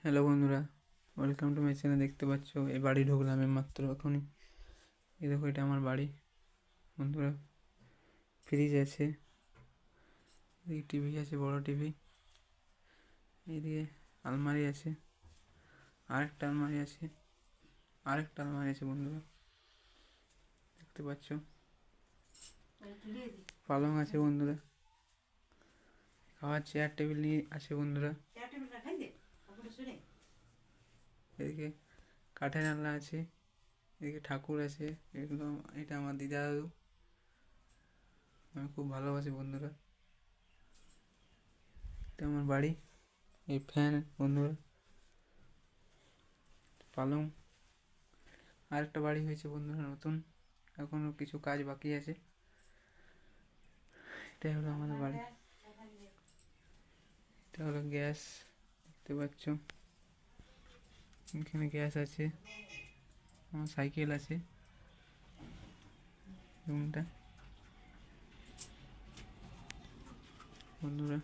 Hello বন্ধুরা, welcome to my channel. দেখতে পাচ্ছ এই বাড়ি ঢুকলাম মাত্র এখনই। এই দেখো, এটা আমার বাড়ি বন্ধুরা। ফ্রিজ আছে, এদিকে টিভি আছে, বড় টিভি। এইদিকে আলমারি আছে, আরেকটা আলমারি আছে, আরেকটা আলমারি আছে বন্ধুরা। দেখতে পাচ্ছ পালং আছে বন্ধুরা, খাওয়ার চেয়ার টেবিল নিয়ে আছে বন্ধুরা। এদিকে কাঠের আলনা আছে, এদিকে ঠাকুর আছে। এগুলো, এটা আমার দিদা দাদু, আমি খুব ভালোবাসি বন্ধুরা। এটা আমার বাড়ি। এই ফ্যান বন্ধুরা, পালং। আরেকটা বাড়ি হয়েছে বন্ধুরা নতুন, এখনও কিছু কাজ বাকি আছে। এটা হলো আমাদের বাড়ি। এটা হলো গ্যাস, দেখতে পাচ্ছ এখানে গ্যাস আছে। আমার সাইকেল আছে রুমটা বন্ধুরা।